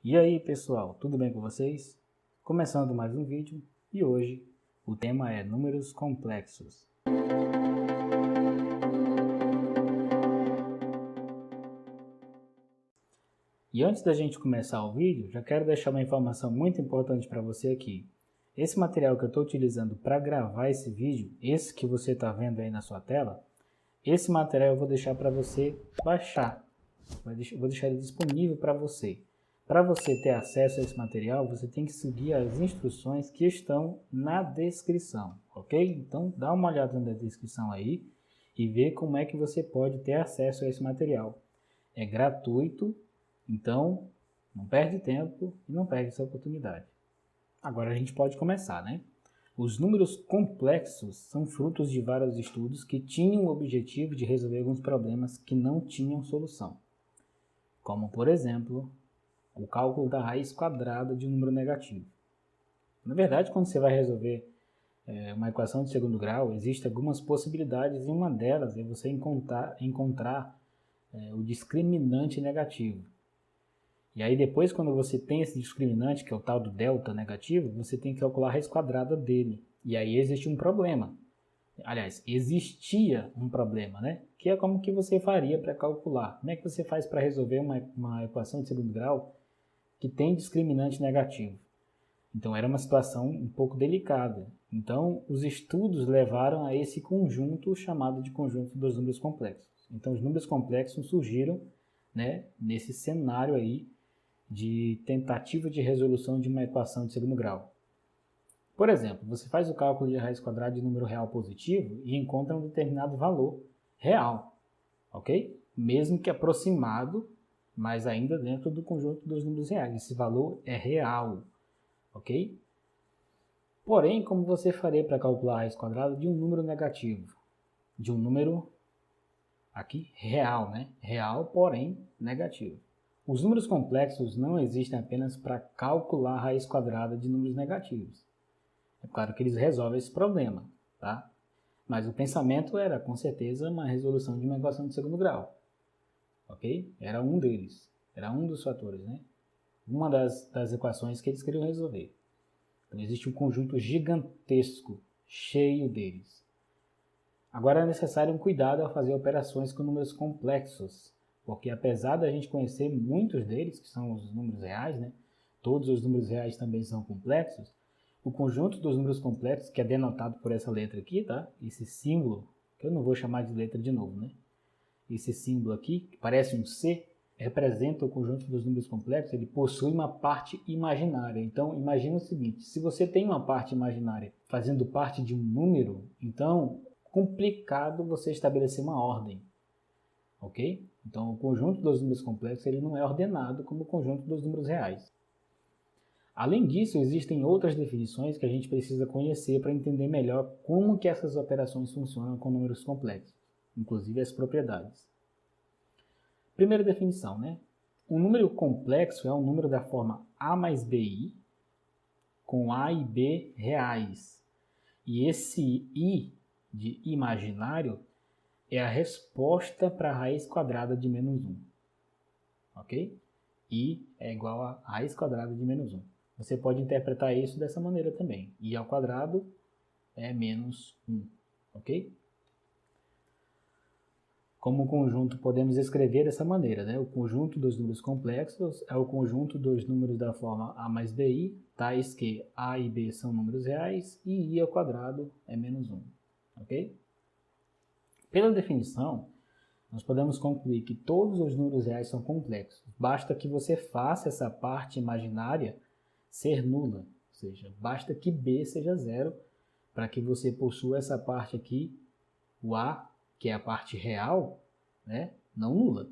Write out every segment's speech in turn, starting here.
E aí pessoal, tudo bem com vocês? Começando mais um vídeo e hoje o tema é números complexos. E antes da gente começar o vídeo, já quero deixar uma informação muito importante para você aqui. Esse material que eu estou utilizando para gravar esse vídeo, esse que você está vendo aí na sua tela, esse material eu vou deixar para você baixar. Vou deixar ele disponível para você. Para você ter acesso a esse material, você tem que seguir as instruções que estão na descrição, ok? Então, dá uma olhada na descrição aí e vê como é que você pode ter acesso a esse material. É gratuito, então não perde tempo e não perde essa oportunidade. Agora a gente pode começar, né? Os números complexos são frutos de vários estudos que tinham o objetivo de resolver alguns problemas que não tinham solução, como, por exemplo, o cálculo da raiz quadrada de um número negativo. Na verdade, quando você vai resolver uma equação de segundo grau, existem algumas possibilidades e uma delas é você encontrar o discriminante negativo. E aí depois, quando você tem esse discriminante, que é o tal do delta negativo, você tem que calcular a raiz quadrada dele. E aí existe um problema. Aliás, existia um problema, né? Que é como que você faria para calcular. Como é que você faz para resolver uma equação de segundo grau que tem discriminante negativo? Então era uma situação um pouco delicada. Então os estudos levaram a esse conjunto chamado de conjunto dos números complexos. Então os números complexos surgiram, né, nesse cenário aí de tentativa de resolução de uma equação de segundo grau. Por exemplo, você faz o cálculo de raiz quadrada de número real positivo e encontra um determinado valor real, ok? Mesmo que aproximado, mas ainda dentro do conjunto dos números reais. Esse valor é real, ok? Porém, como você faria para calcular a raiz quadrada de um número negativo? De um número, aqui, real, né? Real, porém negativo. Os números complexos não existem apenas para calcular a raiz quadrada de números negativos. É claro que eles resolvem esse problema, tá? Mas o pensamento era, com certeza, uma resolução de uma equação de segundo grau, ok? Era um deles, era um dos fatores, né? Uma das equações que eles queriam resolver. Então existe um conjunto gigantesco, cheio deles. Agora é necessário um cuidado ao fazer operações com números complexos, porque apesar da gente conhecer muitos deles, que são os números reais, né? Todos os números reais também são complexos. O conjunto dos números complexos, que é denotado por essa letra aqui, tá? Esse símbolo, que eu não vou chamar de letra de novo, né? Esse símbolo aqui, que parece um C, representa o conjunto dos números complexos, ele possui uma parte imaginária. Então, imagina o seguinte, se você tem uma parte imaginária fazendo parte de um número, então, complicado você estabelecer uma ordem, ok? Então, o conjunto dos números complexos ele não é ordenado como o conjunto dos números reais. Além disso, existem outras definições que a gente precisa conhecer para entender melhor como que essas operações funcionam com números complexos, inclusive as propriedades. Primeira definição, né? Um número complexo é um número da forma A mais BI, com A e B reais. E esse I de imaginário é a resposta para a raiz quadrada de menos 1. Ok? I é igual a raiz quadrada de menos 1. Você pode interpretar isso dessa maneira também. I ao quadrado é menos 1. Ok? Como conjunto, podemos escrever dessa maneira, né? O conjunto dos números complexos é o conjunto dos números da forma A mais BI, tais que A e B são números reais e I ao quadrado é menos 1. Ok? Pela definição, nós podemos concluir que todos os números reais são complexos. Basta que você faça essa parte imaginária ser nula, ou seja, basta que B seja zero para que você possua essa parte aqui, o A, que é a parte real, né, não nula.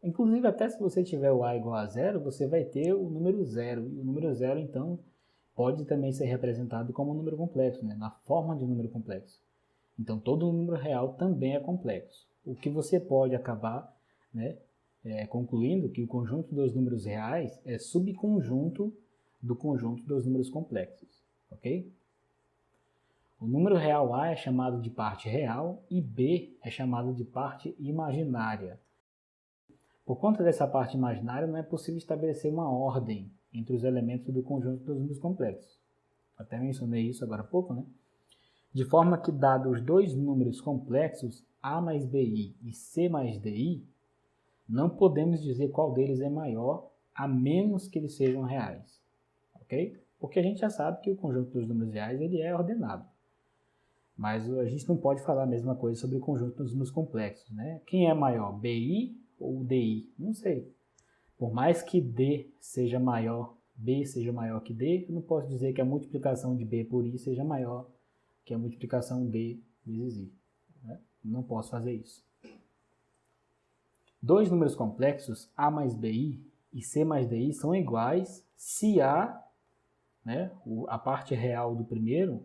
Inclusive, até se você tiver o A igual a zero, você vai ter o número zero. E o número zero, então, pode também ser representado como um número complexo, né, na forma de número complexo. Então, todo número real também é complexo. O que você pode acabar, né, concluindo que o conjunto dos números reais é subconjunto do conjunto dos números complexos, ok? O número real A é chamado de parte real e B é chamado de parte imaginária. Por conta dessa parte imaginária, não é possível estabelecer uma ordem entre os elementos do conjunto dos números complexos. Até mencionei isso agora há pouco, né? De forma que, dados os dois números complexos, A mais BI e C mais DI, não podemos dizer qual deles é maior, a menos que eles sejam reais. Ok? Porque a gente já sabe que o conjunto dos números reais ele é ordenado. Mas a gente não pode falar a mesma coisa sobre o conjunto dos números complexos, né? Quem é maior, BI ou DI? Não sei. Por mais que D seja maior, B seja maior que D, eu não posso dizer que a multiplicação de B por I seja maior que a multiplicação D vezes I. Né? Não posso fazer isso. Dois números complexos, A mais BI e C mais DI, são iguais se A, né, a parte real do primeiro,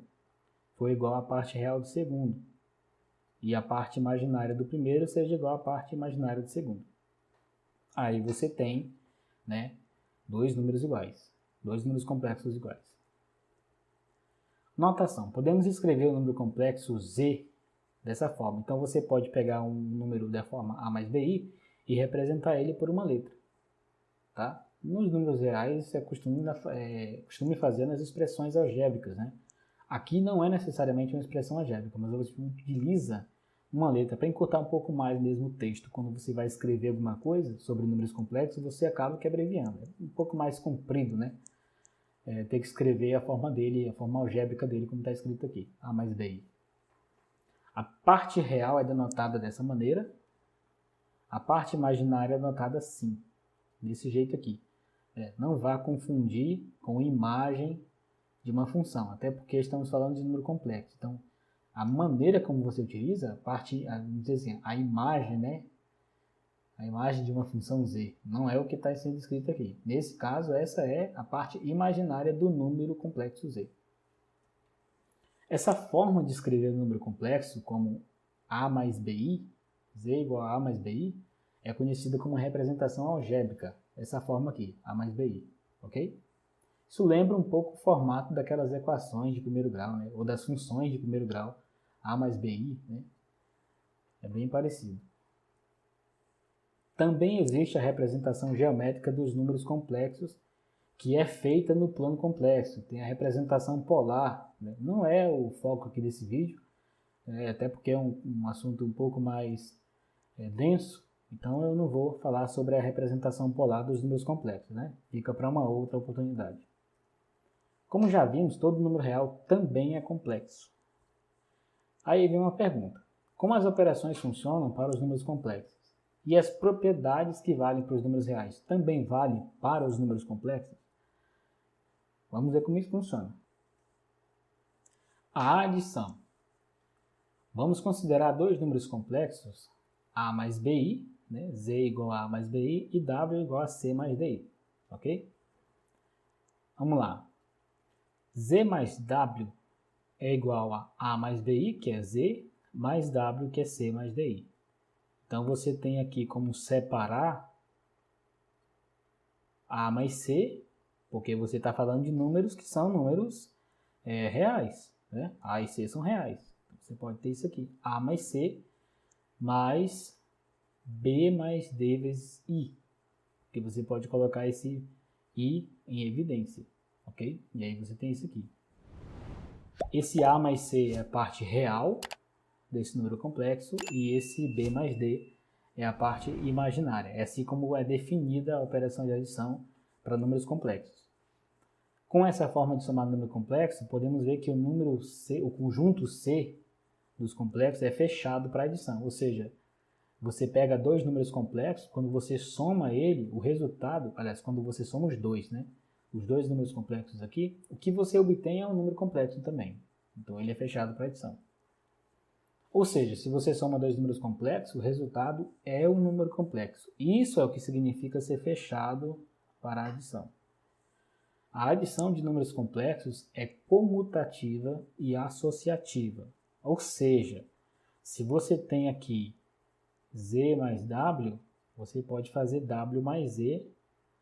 for igual à parte real do segundo. E a parte imaginária do primeiro seja igual à parte imaginária do segundo. Aí você tem, né, dois números iguais, dois números complexos iguais. Notação: podemos escrever o número complexo Z dessa forma. Então você pode pegar um número da forma A mais BI e representar ele por uma letra. Tá? Nos números reais é costume fazer nas expressões algébricas. Né? Aqui não é necessariamente uma expressão algébrica, mas você utiliza uma letra para encurtar um pouco mais mesmo o texto. Quando você vai escrever alguma coisa sobre números complexos, você acaba que abreviando. É um pouco mais comprido, né? Ter que escrever a forma dele, a forma algébrica dele, como está escrito aqui, A mais BI. A parte real é denotada dessa maneira, a parte imaginária é denotada assim, desse jeito aqui. Não vá confundir com imagem de uma função, até porque estamos falando de número complexo. Então, a maneira como você utiliza, vamos dizer assim, a imagem, né? A imagem de uma função z, não é o que está sendo escrito aqui. Nesse caso, essa é a parte imaginária do número complexo z. Essa forma de escrever o número complexo como A mais BI, z igual a A mais BI, é conhecida como representação algébrica. Essa forma aqui, A mais BI, ok? Isso lembra um pouco o formato daquelas equações de primeiro grau, né? Ou das funções de primeiro grau, A mais BI, né? É bem parecido. Também existe a representação geométrica dos números complexos, que é feita no plano complexo. Tem a representação polar, né? Não é o foco aqui desse vídeo, até porque é um assunto um pouco mais denso, então eu não vou falar sobre a representação polar dos números complexos, né? Fica para uma outra oportunidade. Como já vimos, todo número real também é complexo. Aí vem uma pergunta: como as operações funcionam para os números complexos? E as propriedades que valem para os números reais também valem para os números complexos? Vamos ver como isso funciona. A adição. Vamos considerar dois números complexos, A mais BI, né? Z igual a A mais BI e W igual a C mais DI. Ok? Vamos lá. Z mais W é igual a A mais BI, que é Z, mais W, que é C mais DI. Então, você tem aqui como separar A mais C, porque você está falando de números que são números reais. Né? A e C são reais. Então, você pode ter isso aqui. A mais C mais B mais D vezes I. Porque você pode colocar esse I em evidência. Ok? E aí você tem isso aqui. Esse A mais C é a parte real desse número complexo e esse B mais D é a parte imaginária. É assim como é definida a operação de adição para números complexos. Com essa forma de somar número complexo, podemos ver que o número C, o conjunto C dos complexos é fechado para adição, ou seja, você pega dois números complexos, quando você soma ele, o resultado, aliás, quando você soma os dois, né? Os dois números complexos aqui, o que você obtém é um número complexo também. Então ele é fechado para adição. Ou seja, se você soma dois números complexos, o resultado é um número complexo. Isso é o que significa ser fechado para a adição. A adição de números complexos é comutativa e associativa. Ou seja, se você tem aqui Z mais W, você pode fazer W mais Z,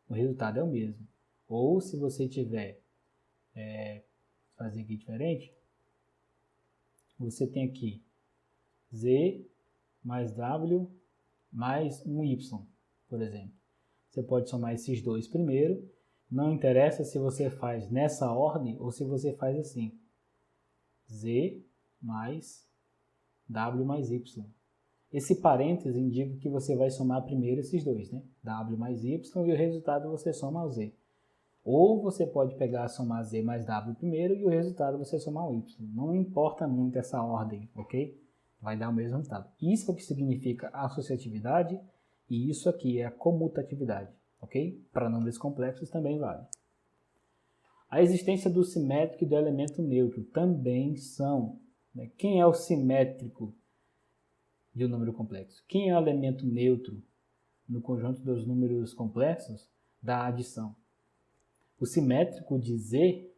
o resultado é o mesmo. Ou se você tiver, fazer aqui diferente, você tem aqui Z mais W mais um Y. por exemplo. Você pode somar esses dois primeiro, não interessa se você faz nessa ordem ou se você faz assim. Z mais W mais Y. Esse parêntese indica que você vai somar primeiro esses dois, né? W mais Y e o resultado você soma ao Z. Ou você pode pegar somar Z mais W primeiro e o resultado você somar ao Y. Não importa muito essa ordem, ok? Vai dar o mesmo resultado. Isso é o que significa associatividade e isso aqui é a comutatividade, ok? Para números complexos também vale. A existência do simétrico e do elemento neutro também são. Né? Quem é o simétrico de um número complexo? Quem é o elemento neutro no conjunto dos números complexos da adição? O simétrico de Z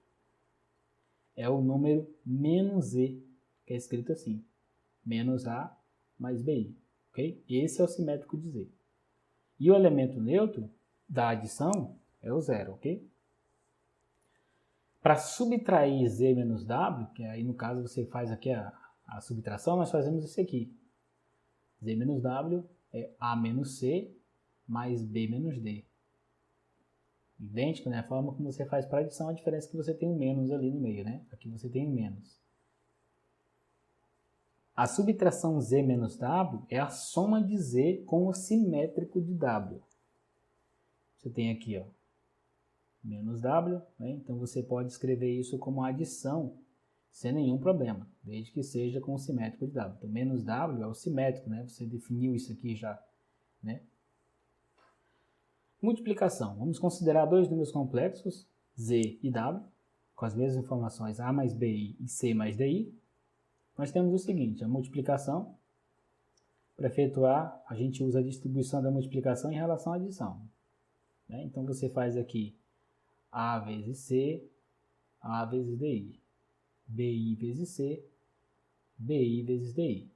é o número menos Z, que é escrito assim. Menos A mais BI. Okay? Esse é o simétrico de Z. E o elemento neutro da adição é o zero. Okay? Para subtrair Z menos W, que aí no caso você faz aqui a subtração, nós fazemos isso aqui. Z menos W é A menos C mais B menos D. Idêntico, né? A forma como você faz para adição, a diferença é que você tem um menos ali no meio, né? Aqui você tem um menos. A subtração Z menos W é a soma de Z com o simétrico de W. Você tem aqui, ó, menos W, né? Então você pode escrever isso como adição sem nenhum problema, desde que seja com o simétrico de W. Então, menos W é o simétrico, né? Você definiu isso aqui já, né? Multiplicação. Vamos considerar dois números complexos, Z e W, com as mesmas informações A mais BI e C mais DI. Nós temos o seguinte, a multiplicação, para efetuar, a gente usa a distribuição da multiplicação em relação à adição. Né? Então, você faz aqui A vezes C, A vezes DI. BI vezes C, BI vezes DI.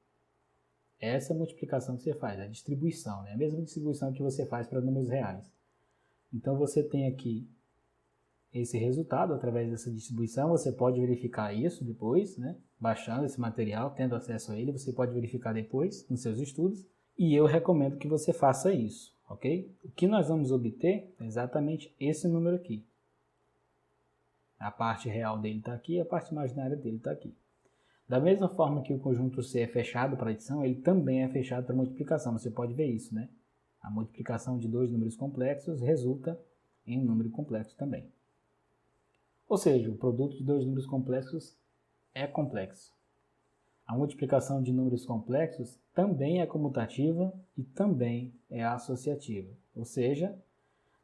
Essa é a multiplicação que você faz, a distribuição, né? A mesma distribuição que você faz para números reais. Então, você tem aqui esse resultado através dessa distribuição. Você pode verificar isso depois, né? Baixando esse material, tendo acesso a ele, você pode verificar depois nos seus estudos. E eu recomendo que você faça isso, ok? O que nós vamos obter é exatamente esse número aqui. A parte real dele está aqui, a parte imaginária dele está aqui. Da mesma forma que o conjunto C é fechado para adição, ele também é fechado para multiplicação. Você pode ver isso, né? A multiplicação de dois números complexos resulta em um número complexo também. Ou seja, o produto de dois números complexos é complexo. A multiplicação de números complexos também é comutativa e também é associativa. Ou seja,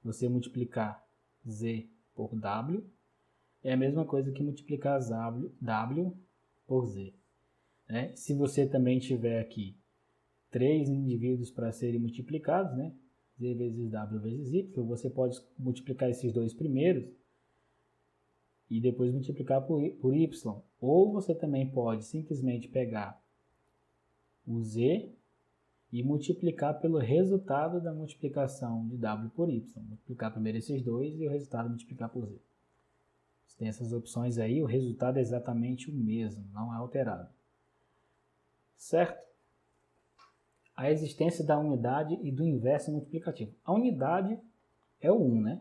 você multiplicar Z por W é a mesma coisa que multiplicar W por Z. Né? Se você também tiver aqui três indivíduos para serem multiplicados, né? Z vezes W vezes Y, você pode multiplicar esses dois primeiros e depois multiplicar por Y. Ou você também pode simplesmente pegar o Z e multiplicar pelo resultado da multiplicação de W por Y. Multiplicar primeiro esses dois e o resultado multiplicar por Z. Você tem essas opções aí, o resultado é exatamente o mesmo, não é alterado. Certo? A existência da unidade e do inverso multiplicativo. A unidade é o 1, né?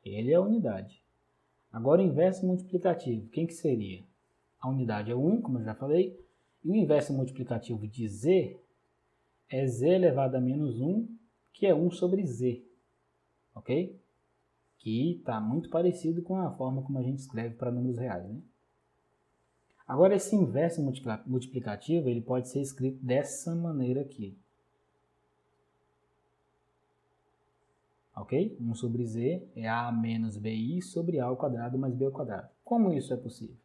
Ele é a unidade. Agora o inverso multiplicativo, quem que seria? A unidade é 1, como eu já falei, e o inverso multiplicativo de Z é Z elevado a menos 1, que é 1 sobre Z, ok? Que está muito parecido com a forma como a gente escreve para números reais, né? Agora esse inverso multiplicativo, ele pode ser escrito dessa maneira aqui. Ok? 1 sobre Z é A menos BI sobre A ao quadrado mais B ao quadrado. Como isso é possível?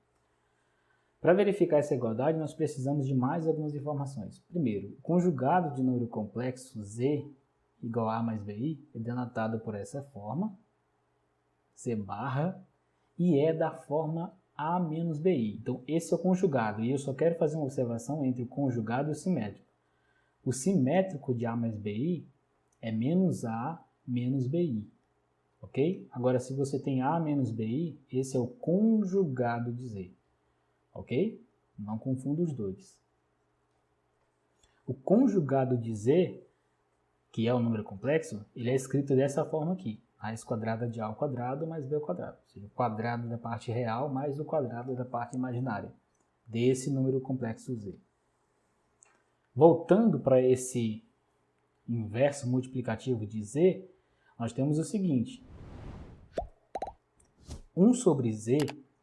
Para verificar essa igualdade, nós precisamos de mais algumas informações. Primeiro, o conjugado de número complexo Z igual a mais BI é denotado por essa forma, C barra, e é da forma A menos BI. Então, esse é o conjugado, e eu só quero fazer uma observação entre o conjugado e o simétrico. O simétrico de A mais BI é menos A menos BI, ok? Agora, se você tem A menos BI, esse é o conjugado de Z, ok? Não confunda os dois. O conjugado de Z que é o número complexo, ele é escrito dessa forma aqui. Raiz quadrada de A ao quadrado mais B ao quadrado. Ou seja, o quadrado da parte real mais o quadrado da parte imaginária desse número complexo Z. Voltando para esse inverso multiplicativo de Z, nós temos o seguinte. 1 sobre Z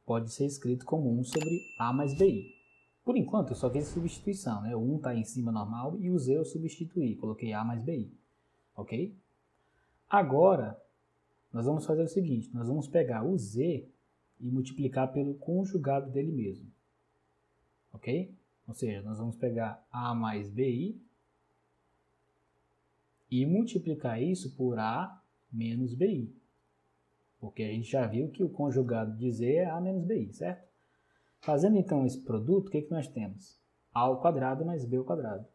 pode ser escrito como 1 sobre A mais BI. Por enquanto, eu só fiz a substituição, né? O 1 está em cima normal e o Z eu substituí, coloquei A mais BI. Ok? Agora, nós vamos fazer o seguinte, nós vamos pegar o Z e multiplicar pelo conjugado dele mesmo. Ok? Ou seja, nós vamos pegar A mais BI e multiplicar isso por A menos BI. Porque a gente já viu que o conjugado de Z é A menos BI, certo? Fazendo então esse produto, o que nós temos? A ao quadrado mais B ao quadrado.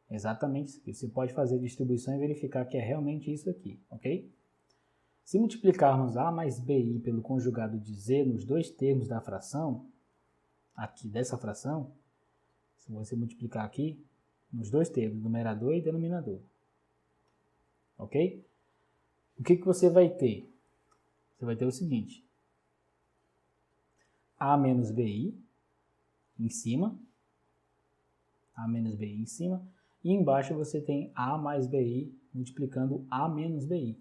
Exatamente isso aqui. Você pode fazer a distribuição e verificar que é realmente isso aqui, ok? Se multiplicarmos A mais BI pelo conjugado de Z nos dois termos da fração, aqui dessa fração, se você multiplicar aqui, nos dois termos, numerador e denominador. Ok? O que você vai ter? Você vai ter o seguinte. A menos BI em cima. A menos BI em cima. E embaixo você tem A mais BI multiplicando A menos BI.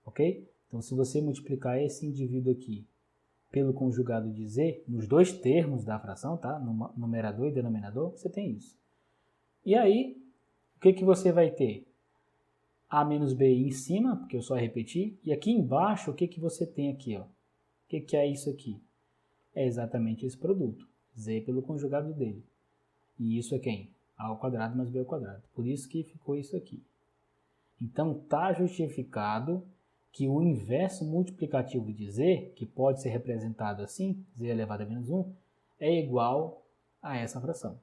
Ok? Então, se você multiplicar esse indivíduo aqui pelo conjugado de Z, nos dois termos da fração, tá? Numerador e denominador, você tem isso. E aí, o que você vai ter? A menos BI em cima, porque eu só repeti. E aqui embaixo, o que você tem aqui? Ó? O que é isso aqui? É exatamente esse produto. Z pelo conjugado dele. E isso é quem? A ao quadrado mais B ao quadrado. Por isso que ficou isso aqui. Então, está justificado que o inverso multiplicativo de Z, que pode ser representado assim, Z elevado a menos 1, é igual a essa fração.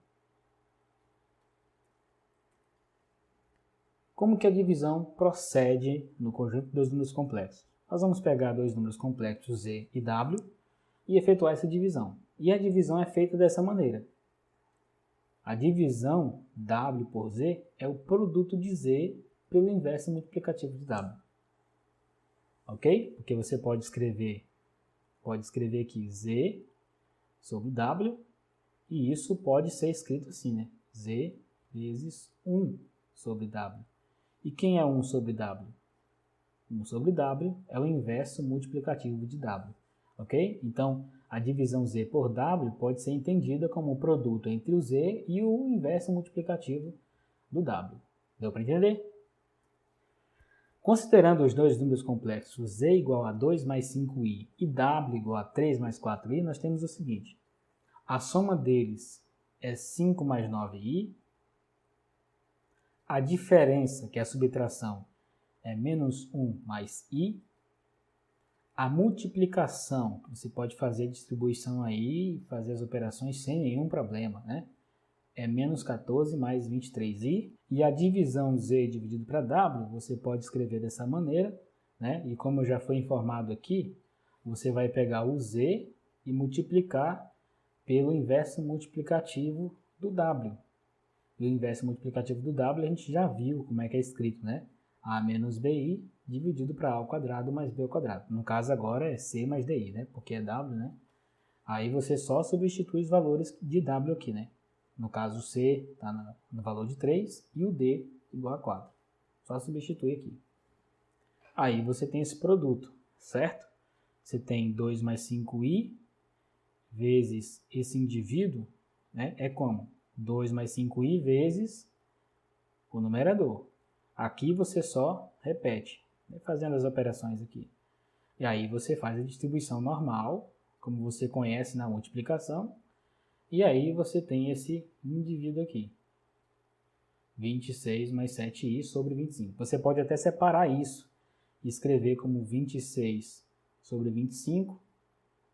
Como que a divisão procede no conjunto dos números complexos? Nós vamos pegar dois números complexos Z e W e efetuar essa divisão. E a divisão é feita dessa maneira. A divisão W por Z é o produto de Z pelo inverso multiplicativo de W. Ok? Porque você pode escrever aqui Z sobre W e isso pode ser escrito assim, né? Z vezes 1 sobre W. E quem é 1 sobre W? 1 sobre W é o inverso multiplicativo de W. Ok? Então, a divisão Z por W pode ser entendida como o produto entre o Z e o inverso multiplicativo do W. Deu para entender? Considerando os dois números complexos Z igual a 2 mais 5i e W igual a 3 mais 4i, nós temos o seguinte. A soma deles é 5 mais 9i. A diferença, que é a subtração, é menos 1 mais i. A multiplicação, você pode fazer a distribuição aí, fazer as operações sem nenhum problema, né? É menos 14 mais 23i. E a divisão Z dividido para W, você pode escrever dessa maneira, né? E como já foi informado aqui, você vai pegar o Z e multiplicar pelo inverso multiplicativo do W. E o inverso multiplicativo do W a gente já viu como é que é escrito, né? A menos BI dividido para A ao quadrado mais B ao quadrado. No caso agora é C mais DI, né? Porque é W, né? Aí você só substitui os valores de W aqui, né? No caso, o C está no valor de 3 e o D igual a 4. Só substituir aqui. Aí você tem esse produto, certo? Você tem 2 mais 5i vezes esse indivíduo, né? É como? 2 mais 5i vezes o numerador. Aqui você só repete, né? Fazendo as operações aqui. E aí você faz a distribuição normal, como você conhece na multiplicação. E aí você tem esse indivíduo aqui. 26 mais 7i sobre 25. Você pode até separar isso e escrever como 26 sobre 25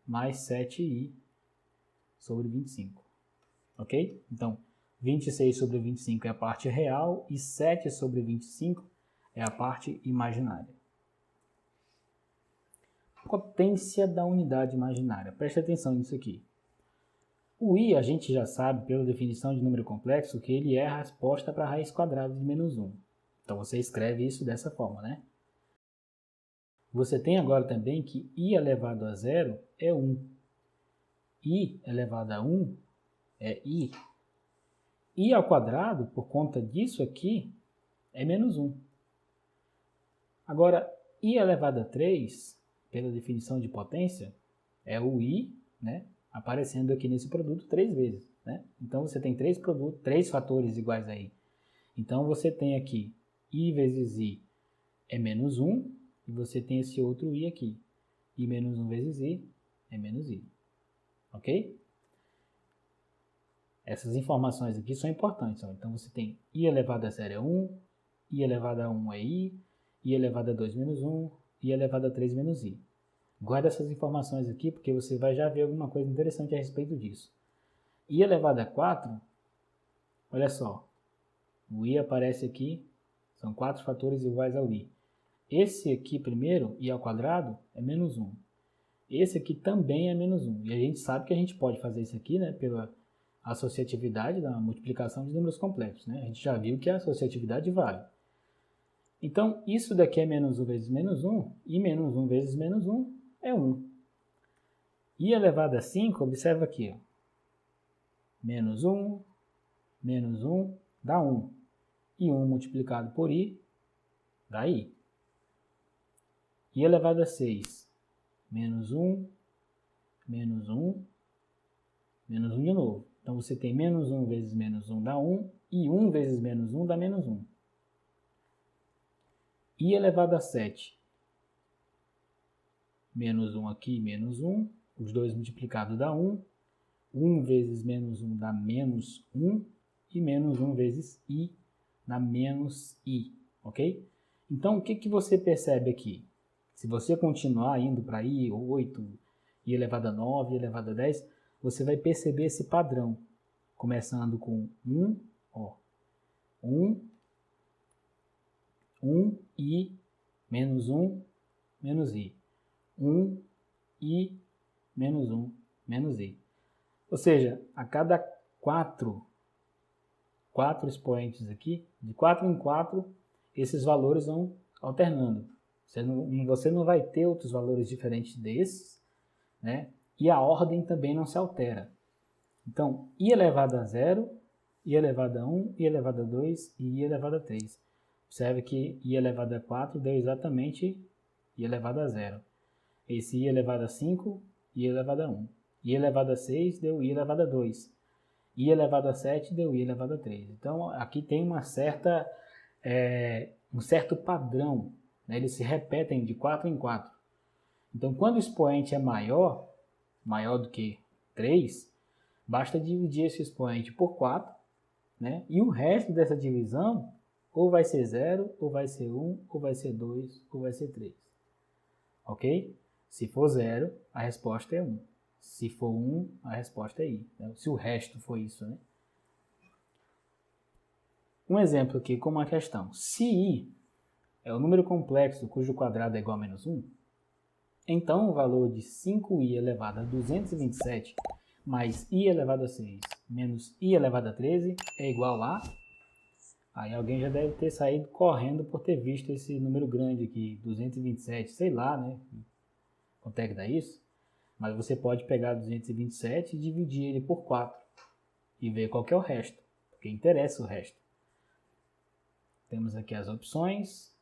mais 7i sobre 25. Ok? Então, 26 sobre 25 é a parte real e 7 sobre 25 é a parte imaginária. Potência da unidade imaginária. Preste atenção nisso aqui. O i a gente já sabe, pela definição de número complexo, que ele é a resposta para a raiz quadrada de menos 1. Então você escreve isso dessa forma, né? Você tem agora também que i elevado a 0 é 1. I elevado a 1 é i. I ao quadrado, por conta disso aqui, é menos 1. Agora, i elevado a 3, pela definição de potência, é o i, né, aparecendo aqui nesse produto 3 vezes. Né? Então, você tem 3 fatores iguais a i. Então, você tem aqui i vezes i é menos 1, e você tem esse outro i aqui. I menos 1 vezes i é menos i. Ok? Essas informações aqui são importantes. Ó. Então, você tem i elevado a 0 é 1, i elevado a 1 é i elevado a 2 menos 1, i elevado a 3 menos i. Guarda essas informações aqui, porque você vai já ver alguma coisa interessante a respeito disso. I elevado a 4, olha só, o i aparece aqui, são 4 fatores iguais ao i. Esse aqui primeiro, i ao quadrado, é menos 1. Esse aqui também é menos 1. E a gente sabe que a gente pode fazer isso aqui, né, pela associatividade da multiplicação de números complexos. Né? A gente já viu que a associatividade vale. Então, isso daqui é menos 1 vezes menos 1, e menos 1 vezes menos 1 é 1. I elevado a 5, observa aqui, ó. Menos 1 dá 1. E 1 multiplicado por i dá i. I elevado a 6, menos 1 menos 1 de novo. Então, você tem menos 1 vezes menos 1 dá 1, e 1 vezes menos 1 dá menos 1. I elevado a 7, menos 1 aqui, menos 1, os dois multiplicados dá 1, 1 vezes menos 1 dá menos 1, e menos 1 vezes i dá menos i, ok? Então, o que você percebe aqui? Se você continuar indo para i, 8, i elevado a 9, i elevado a 10, você vai perceber esse padrão, começando com 1, ó, 1, i, menos 1, menos i. 1, i, menos 1, menos i. Ou seja, a cada 4 expoentes aqui, de 4 em 4, esses valores vão alternando. Você não vai ter outros valores diferentes desses, né? E a ordem também não se altera. Então, i elevado a 0, i elevado a 1, i elevado a 2 e i elevado a 3. Observe que i elevado a 4 deu exatamente i elevado a 0. Esse i elevado a 5, i elevado a 1. I elevado a 6 deu i elevado a 2. I elevado a 7 deu i elevado a 3. Então, aqui tem um certo padrão. Né? Eles se repetem de 4 em 4. Então, quando o expoente é maior do que 3, basta dividir esse expoente por 4, né? E o resto dessa divisão ou vai ser 0, ou vai ser 1, ou vai ser 2, ou vai ser 3. Ok? Se for 0, a resposta é 1. Se for 1, a resposta é i. Se o resto for isso, né? Um exemplo aqui com uma questão. Se i é o número complexo cujo quadrado é igual a menos 1, então o valor de 5i elevado a 227 mais i elevado a 6 menos i elevado a 13 é igual a... Aí alguém já deve ter saído correndo por ter visto esse número grande aqui, 227, sei lá, né? Quanto é que dá isso? Mas você pode pegar 227 e dividir ele por 4 e ver qual que é o resto, porque interessa o resto. Temos aqui as opções.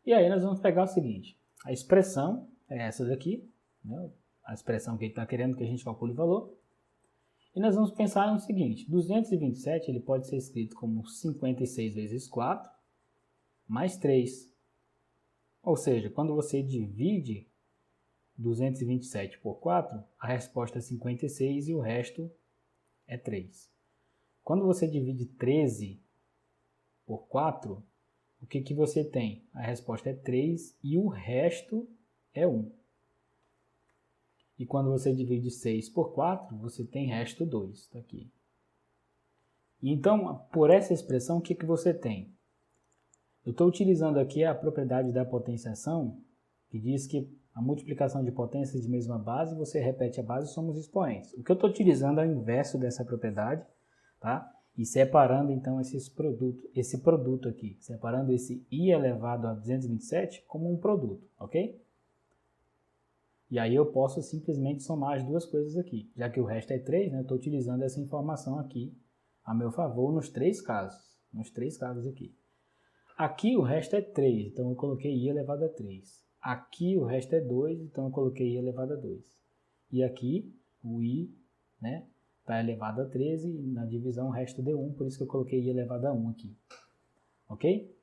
E aí nós vamos pegar o seguinte, a expressão é essa daqui, né? A expressão que ele está querendo que a gente calcule o valor. E nós vamos pensar no seguinte, 227 ele pode ser escrito como 56 vezes 4 mais 3. Ou seja, quando você divide 227 por 4, a resposta é 56 e o resto é 3. Quando você divide 13 por 4, o que você tem? A resposta é 3 e o resto é 1. E quando você divide 6 por 4, você tem resto 2. Está aqui. Então, por essa expressão, o que você tem? Eu estou utilizando aqui a propriedade da potenciação que diz que a multiplicação de potências de mesma base, você repete a base e soma os expoentes. O que eu estou utilizando é o inverso dessa propriedade, tá? E separando então esse produto aqui, separando esse i elevado a 227 como um produto, ok? E aí eu posso simplesmente somar as duas coisas aqui. Já que o resto é 3, né, eu estou utilizando essa informação aqui a meu favor nos três casos. Nos três casos aqui. Aqui o resto é 3, então eu coloquei i elevado a 3. Aqui o resto é 2, então eu coloquei i elevado a 2. E aqui o i, né, está elevado a 13 e na divisão o resto deu 1, por isso que eu coloquei i elevado a 1 aqui. Ok?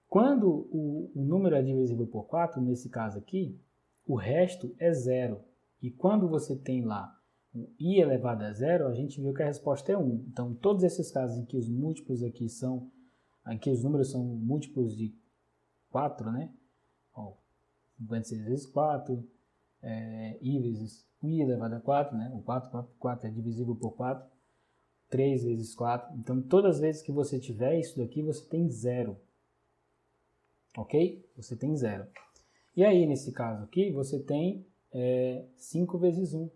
Quando o número é divisível por 4, nesse caso aqui, o resto é 0. E quando você tem lá o i elevado a 0, a gente viu que a resposta é 1. Então, todos esses casos em que os múltiplos aqui são, aqui os números são múltiplos de 4, né? Ó, 56 vezes 4, i vezes i elevado a 4, né? O 4 é divisível por 4. 3 vezes 4. Então, todas as vezes que você tiver isso daqui, você tem 0. Ok? Você tem 0. E aí, nesse caso aqui, você tem 5 vezes 1.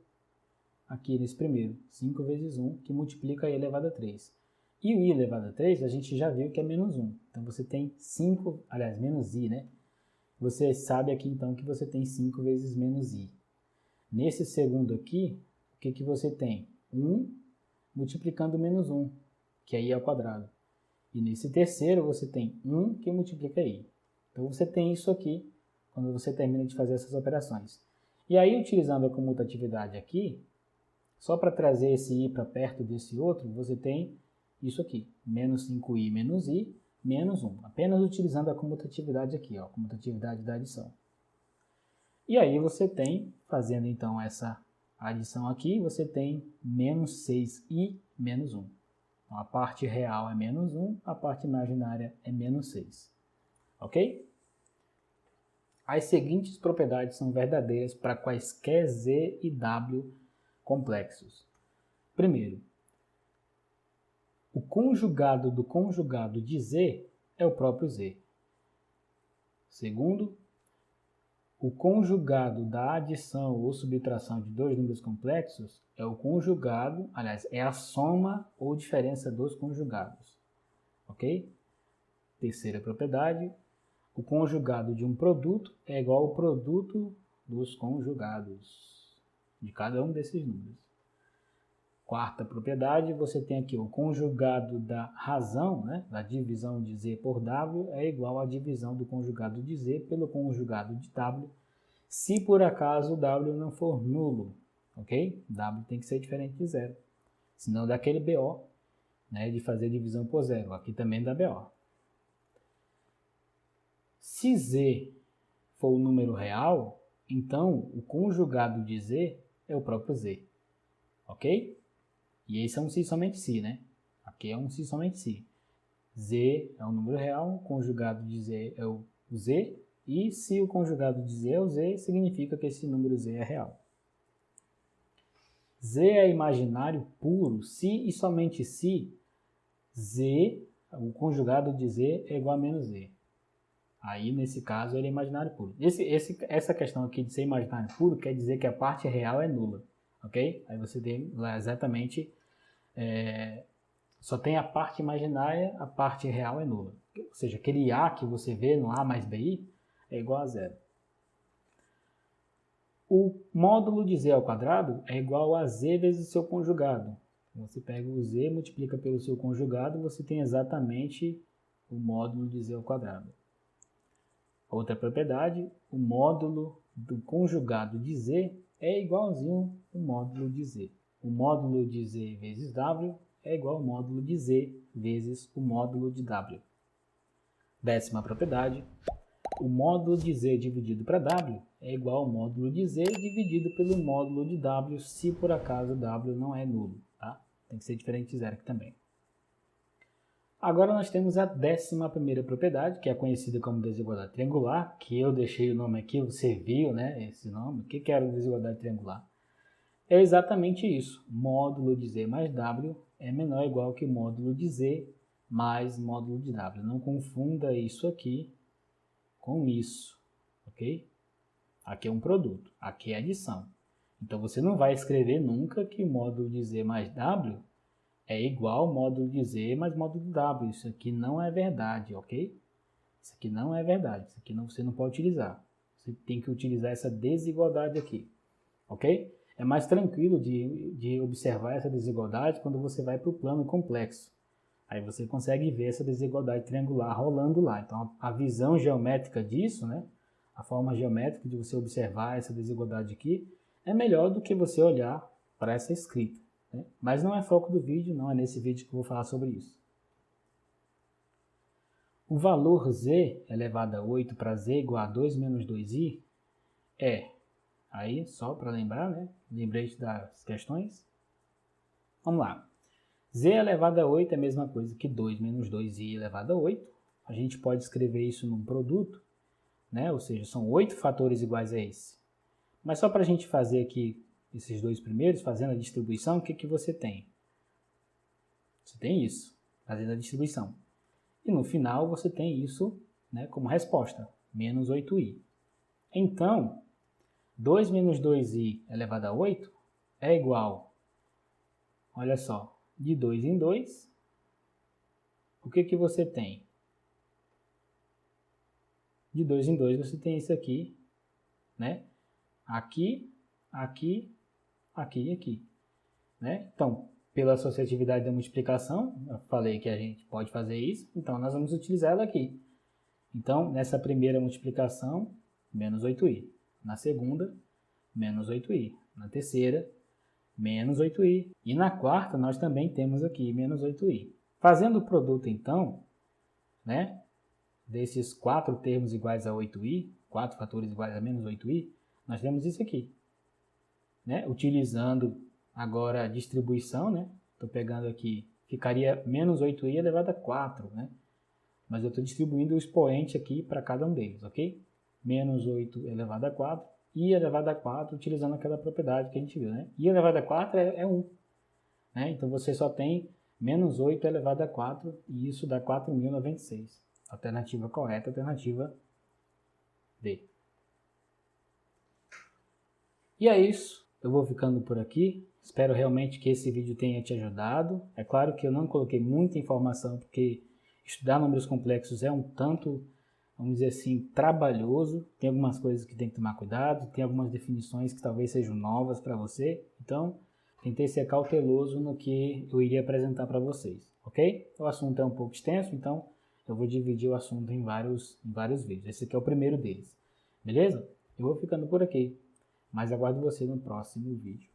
Aqui nesse primeiro. 5 vezes 1, que multiplica i elevado a 3. E o i elevado a 3, a gente já viu que é menos 1. Então, você tem 5, aliás, menos i, né? Você sabe aqui, então, que você tem 5 vezes menos i. Nesse segundo aqui, o que você tem? 1 multiplicando menos 1, que é i ao quadrado. E nesse terceiro, você tem 1 que multiplica i. Então, você tem isso aqui quando você termina de fazer essas operações. E aí, utilizando a comutatividade aqui, só para trazer esse i para perto desse outro, você tem isso aqui, menos 5i menos i, menos 1. Apenas utilizando a comutatividade aqui, ó, a comutatividade da adição. E aí você tem, fazendo então essa adição aqui, você tem menos 6i menos 1. Então, a parte real é menos 1, a parte imaginária é menos 6. Ok? As seguintes propriedades são verdadeiras para quaisquer z e w complexos. Primeiro, o conjugado do conjugado de z é o próprio z. Segundo, o conjugado da adição ou subtração de dois números complexos é o conjugado, aliás, é a soma ou diferença dos conjugados. Ok? Terceira propriedade, o conjugado de um produto é igual ao produto dos conjugados de cada um desses números. Quarta propriedade, você tem aqui o conjugado da razão, né, da divisão de z por w, é igual à divisão do conjugado de z pelo conjugado de w, se por acaso o w não for nulo, ok? W tem que ser diferente de zero, senão dá aquele BO, né, de fazer divisão por zero. Aqui também dá BO. Se z for o número real, então o conjugado de z é o próprio z, ok? E esse é um se somente se, né? Aqui é um se somente se. Z é um número real, o conjugado de z é o z, e se o conjugado de z é o z, significa que esse número z é real. Z é imaginário puro se e somente se z, o conjugado de z é igual a menos z. Aí, nesse caso, ele é imaginário puro. Essa questão aqui de ser imaginário puro quer dizer que a parte real é nula, ok? Aí você tem lá exatamente, só tem a parte imaginária, a parte real é nula. Ou seja, aquele A que você vê no A mais BI é igual a zero. O módulo de z ao quadrado é igual a z vezes o seu conjugado. Você pega o z, multiplica pelo seu conjugado, você tem exatamente o módulo de z ao quadrado. Outra propriedade, o módulo do conjugado de z é igualzinho ao módulo de z. O módulo de z vezes w é igual ao módulo de z vezes o módulo de w. Décima propriedade, o módulo de z dividido para w é igual ao módulo de z dividido pelo módulo de w, se por acaso w não é nulo. Tá? Tem que ser diferente de zero aqui também. Agora nós temos a 11ª propriedade, que é conhecida como desigualdade triangular, que eu deixei o nome aqui, você viu, né, esse nome. O que era desigualdade triangular? É exatamente isso. Módulo de z mais w é menor ou igual que módulo de z mais módulo de w. Não confunda isso aqui com isso, ok? Aqui é um produto, aqui é adição. Então você não vai escrever nunca que módulo de Z mais W é igual módulo de Z mais módulo de W. Isso aqui não é verdade, ok? Isso aqui não é verdade. Isso aqui você não pode utilizar. Você tem que utilizar essa desigualdade aqui, ok? É mais tranquilo de observar essa desigualdade quando você vai para o plano complexo. Aí você consegue ver essa desigualdade triangular rolando lá. Então a visão geométrica disso, né? A forma geométrica de você observar essa desigualdade aqui é melhor do que você olhar para essa escrita, né? Mas não é foco do vídeo, não é nesse vídeo que eu vou falar sobre isso. O valor z elevado a 8 para z igual a 2 menos 2i é, aí só para lembrar, né? Lembrete das questões. Vamos lá. Z elevado a 8 é a mesma coisa que 2 menos 2i elevado a 8. A gente pode escrever isso num produto, né? Ou seja, são 8 fatores iguais a esse. Mas só para a gente fazer aqui esses dois primeiros, fazendo a distribuição, o que você tem? Você tem isso, fazendo a distribuição. E no final você tem isso, né, como resposta, menos 8i. Então, 2 menos 2i elevado a 8 é igual, olha só, de 2 em 2, o que você tem? De 2 em 2 você tem isso aqui, né? Aqui, aqui, aqui e aqui, né? Então, pela associatividade da multiplicação, eu falei que a gente pode fazer isso, então nós vamos utilizar ela aqui. Então, nessa primeira multiplicação, menos 8i. Na segunda, menos 8i. Na terceira, menos 8i. E na quarta, nós também temos aqui menos 8i. Fazendo o produto, então, né, desses 4 termos iguais a 8i, 4 fatores iguais a menos 8i, nós temos isso aqui, né? Utilizando agora a distribuição, né? Estou pegando aqui, ficaria menos 8i elevado a 4, né? Mas eu estou distribuindo o expoente aqui para cada um deles, ok? Menos 8 elevado a 4, i elevado a 4, utilizando aquela propriedade que a gente viu, né? I elevado a 4 é 1, né? Então você só tem menos 8 elevado a 4, e isso dá 4.096. Alternativa correta, alternativa D. E é isso, eu vou ficando por aqui. Espero realmente que esse vídeo tenha te ajudado. É claro que eu não coloquei muita informação, porque estudar números complexos é um tanto, vamos dizer assim, trabalhoso. Tem algumas coisas que tem que tomar cuidado, tem algumas definições que talvez sejam novas para você. Então, tentei ser cauteloso no que eu iria apresentar para vocês, ok? O assunto é um pouco extenso, então eu vou dividir o assunto em vários vídeos. Esse aqui é o primeiro deles, beleza? Eu vou ficando por aqui, mas aguardo você no próximo vídeo.